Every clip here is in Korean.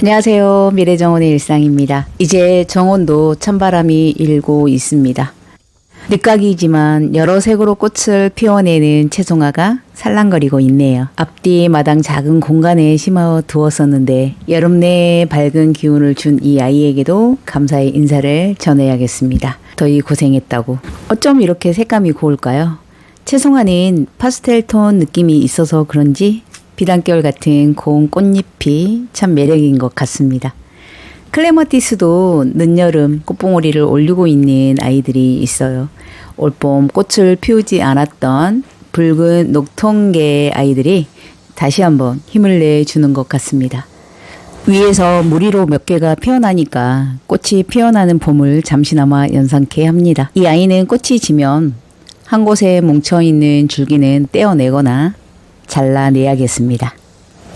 안녕하세요. 미래정원의 일상입니다. 이제 정원도 찬바람이 일고 있습니다. 늦가기이지만 여러 색으로 꽃을 피워내는 채송화가 살랑거리고 있네요. 앞뒤 마당 작은 공간에 심어 두었었는데 여름 내에 밝은 기운을 준 이 아이에게도 감사의 인사를 전해야겠습니다. 더위 고생했다고. 어쩜 이렇게 색감이 고울까요? 채송화는 파스텔톤 느낌이 있어서 그런지 비단결 같은 고운 꽃잎이 참 매력인 것 같습니다. 클레마티스도 늦여름 꽃봉오리를 올리고 있는 아이들이 있어요. 올봄 꽃을 피우지 않았던 붉은 녹통계 아이들이 다시 한번 힘을 내주는 것 같습니다. 위에서 무리로 몇 개가 피어나니까 꽃이 피어나는 봄을 잠시나마 연상케 합니다. 이 아이는 꽃이 지면 한 곳에 뭉쳐있는 줄기는 떼어내거나 잘라내야겠습니다.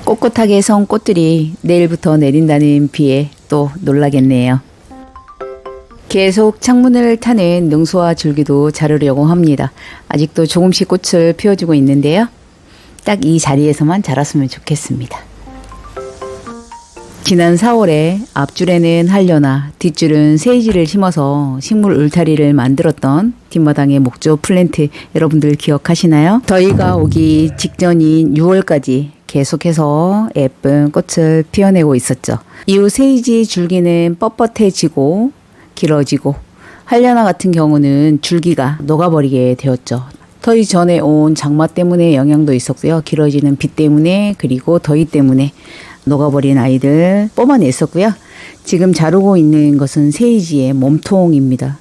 꼿꼿하게 선 꽃들이 내일부터 내린다는 비에 또 놀라겠네요. 계속 창문을 타는 능수와 줄기도 자르려고 합니다. 아직도 조금씩 꽃을 피워주고 있는데요. 딱 이 자리에서만 자랐으면 좋겠습니다. 지난 4월에 앞줄에는 한려나, 뒷줄은 세이지를 심어서 식물 울타리를 만들었던 뒷마당의 목조 플랜트 여러분들 기억하시나요? 더위가 오기 직전인 6월까지 계속해서 예쁜 꽃을 피워내고 있었죠. 이후 세이지 줄기는 뻣뻣해지고 길어지고 한려나 같은 경우는 줄기가 녹아버리게 되었죠. 더위 전에 온 장마 때문에 영향도 있었고요. 길어지는 비 때문에 그리고 더위 때문에 녹아버린 아이들 뽑아냈었고요. 지금 자르고 있는 것은 세이지의 몸통입니다.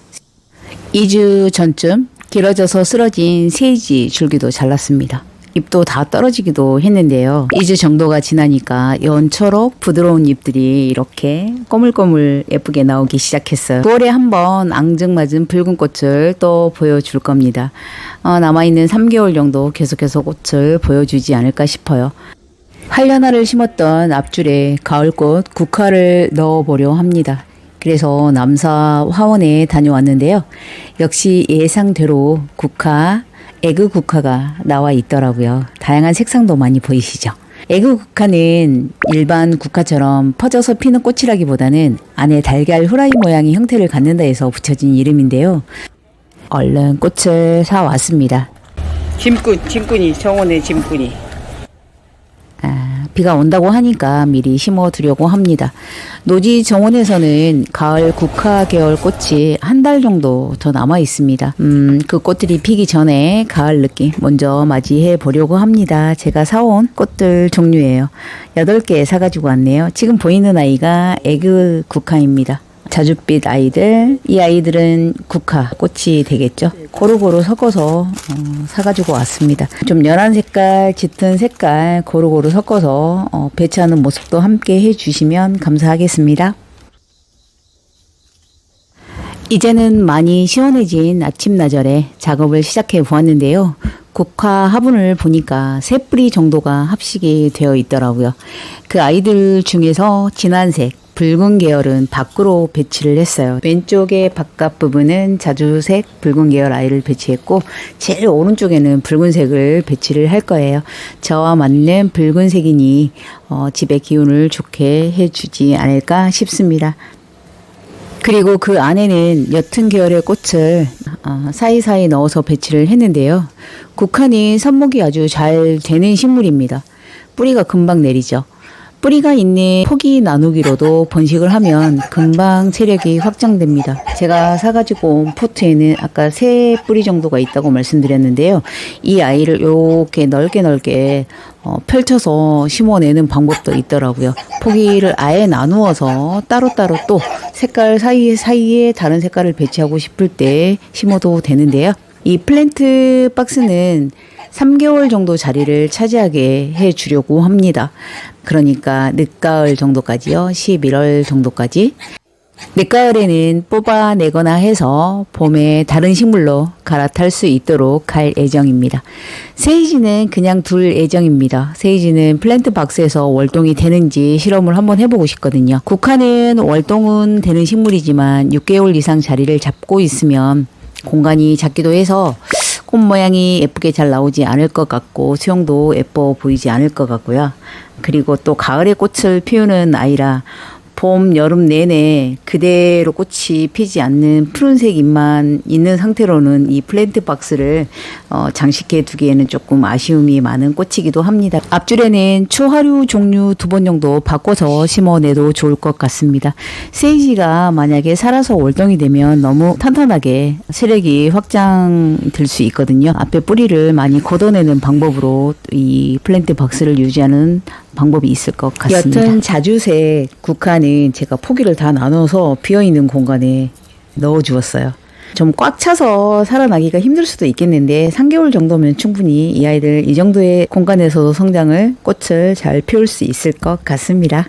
2주 전쯤 길어져서 쓰러진 세이지 줄기도 잘랐습니다. 잎도 다 떨어지기도 했는데요. 2주 정도가 지나니까 연초록 부드러운 잎들이 이렇게 꼬물꼬물 예쁘게 나오기 시작했어요. 9월에 한번 앙증맞은 붉은 꽃을 또 보여줄 겁니다. 남아있는 3개월 정도 계속해서 꽃을 보여주지 않을까 싶어요. 한려나를 심었던 앞줄에 가을꽃 국화를 넣어보려 합니다. 그래서 남사 화원에 다녀왔는데요. 역시 예상대로 국화, 에그 국화가 나와 있더라고요. 다양한 색상도 많이 보이시죠? 에그 국화는 일반 국화처럼 퍼져서 피는 꽃이라기보다는 안에 달걀 후라이 모양의 형태를 갖는다 해서 붙여진 이름인데요. 얼른 꽃을 사왔습니다. 짐꾼이, 정원의 짐꾼이. 비가 온다고 하니까 미리 심어두려고 합니다. 노지 정원에서는 가을 국화 계열 꽃이 한 달 정도 더 남아 있습니다. 그 꽃들이 피기 전에 가을 느낌 먼저 맞이해 보려고 합니다. 제가 사온 꽃들 종류예요. 8개 사가지고 왔네요. 지금 보이는 아이가 에그 국화입니다. 자줏빛 아이들, 이 아이들은 국화 꽃이 되겠죠. 고루고루 섞어서 사가지고 왔습니다. 좀 연한 색깔, 짙은 색깔 고루고루 섞어서 배치하는 모습도 함께 해주시면 감사하겠습니다. 이제는 많이 시원해진 아침나절에 작업을 시작해 보았는데요. 국화 화분을 보니까 3뿌리 정도가 합식이 되어 있더라고요. 그 아이들 중에서 진한색, 붉은 계열은 밖으로 배치를 했어요. 왼쪽의 바깥 부분은 자주색 붉은 계열 아이를 배치했고 제일 오른쪽에는 붉은색을 배치를 할 거예요. 저와 맞는 붉은색이니 집의 기운을 좋게 해주지 않을까 싶습니다. 그리고 그 안에는 옅은 계열의 꽃을 사이사이 넣어서 배치를 했는데요. 국화는 삽목이 아주 잘 되는 식물입니다. 뿌리가 금방 내리죠. 뿌리가 있는 포기 나누기로도 번식을 하면 금방 체력이 확장됩니다. 제가 사가지고 온 포트에는 아까 3뿌리 정도가 있다고 말씀드렸는데요. 이 아이를 이렇게 넓게 펼쳐서 심어내는 방법도 있더라고요. 포기를 아예 나누어서 따로따로 또 색깔 사이에 다른 색깔을 배치하고 싶을 때 심어도 되는데요. 이 플랜트 박스는 3개월 정도 자리를 차지하게 해주려고 합니다. 그러니까 늦가을 정도까지요. 11월 정도까지. 늦가을에는 뽑아내거나 해서 봄에 다른 식물로 갈아탈 수 있도록 할 예정입니다. 세이지는 그냥 둘 예정입니다. 세이지는 플랜트 박스에서 월동이 되는지 실험을 한번 해보고 싶거든요. 국화는 월동은 되는 식물이지만 6개월 이상 자리를 잡고 있으면 공간이 작기도 해서 꽃 모양이 예쁘게 잘 나오지 않을 것 같고 수영도 예뻐 보이지 않을 것 같고요. 그리고 또 가을에 꽃을 피우는 아이라 봄, 여름 내내 그대로 꽃이 피지 않는 푸른색 잎만 있는 상태로는 이 플랜트 박스를 장식해 두기에는 조금 아쉬움이 많은 꽃이기도 합니다. 앞줄에는 추하류 종류 2번 정도 바꿔서 심어내도 좋을 것 같습니다. 세이지가 만약에 살아서 월동이 되면 너무 탄탄하게 세력이 확장될 수 있거든요. 앞에 뿌리를 많이 걷어내는 방법으로 이 플랜트 박스를 유지하는 방법이 있을 것 같습니다. 여튼 자주색 국화는 제가 포기를 다 나눠서 비어있는 공간에 넣어주었어요. 좀 꽉 차서 살아나기가 힘들 수도 있겠는데 3개월 정도면 충분히 이 아이들 이 정도의 공간에서도 성장을 꽃을 잘 피울 수 있을 것 같습니다.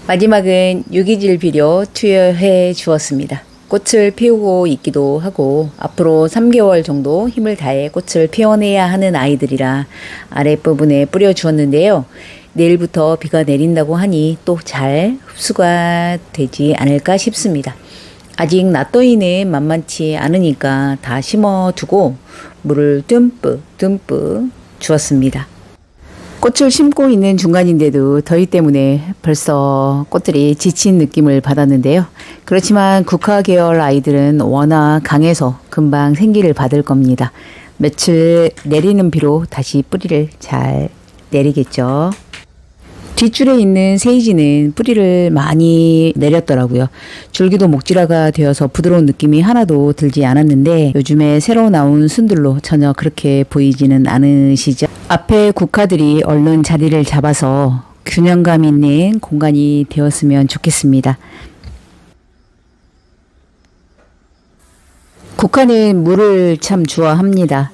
마지막은 유기질 비료 투여해 주었습니다. 꽃을 피우고 있기도 하고 앞으로 3개월 정도 힘을 다해 꽃을 피워내야 하는 아이들이라 아랫부분에 뿌려주었는데요. 내일부터 비가 내린다고 하니 또 잘 흡수가 되지 않을까 싶습니다. 아직 낫더위는 만만치 않으니까 다 심어두고 물을 듬뿍 주었습니다. 꽃을 심고 있는 중간인데도 더위 때문에 벌써 꽃들이 지친 느낌을 받았는데요. 그렇지만 국화 계열 아이들은 워낙 강해서 금방 생기를 받을 겁니다. 며칠 내리는 비로 다시 뿌리를 잘 내리겠죠. 뒷줄에 있는 세이지는 뿌리를 많이 내렸더라고요. 줄기도 목질화가 되어서 부드러운 느낌이 하나도 들지 않았는데 요즘에 새로 나온 순들로 전혀 그렇게 보이지는 않으시죠? 앞에 국화들이 얼른 자리를 잡아서 균형감 있는 공간이 되었으면 좋겠습니다. 국화는 물을 참 좋아합니다.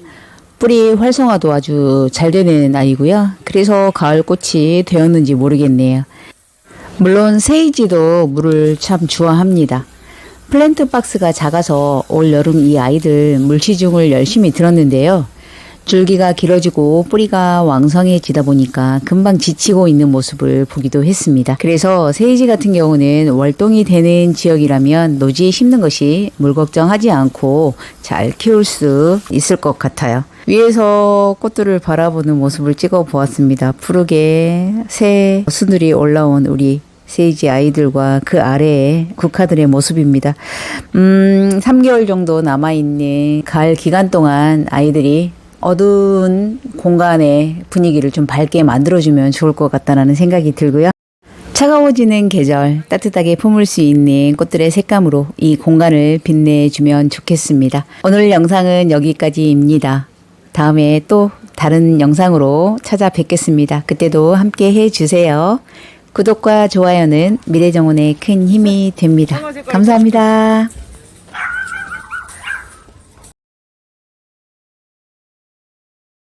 뿌리 활성화도 아주 잘 되는 아이고요. 그래서 가을 꽃이 되었는지 모르겠네요. 물론 세이지도 물을 참 좋아합니다. 플랜트 박스가 작아서 올 여름 이 아이들 물시중을 열심히 들었는데요. 줄기가 길어지고 뿌리가 왕성해지다 보니까 금방 지치고 있는 모습을 보기도 했습니다. 그래서 세이지 같은 경우는 월동이 되는 지역이라면 노지에 심는 것이 물 걱정하지 않고 잘 키울 수 있을 것 같아요. 위에서 꽃들을 바라보는 모습을 찍어 보았습니다. 푸르게 새 순들이 올라온 우리 세이지 아이들과 그 아래에 국화들의 모습입니다. 3개월 정도 남아있는 가을 기간 동안 아이들이 어두운 공간의 분위기를 좀 밝게 만들어주면 좋을 것 같다는 생각이 들고요. 차가워지는 계절 따뜻하게 품을 수 있는 꽃들의 색감으로 이 공간을 빛내주면 좋겠습니다. 오늘 영상은 여기까지입니다. 다음에 또 다른 영상으로 찾아뵙겠습니다. 그때도 함께 해주세요. 구독과 좋아요는 미래정원에 큰 힘이 됩니다. 감사합니다.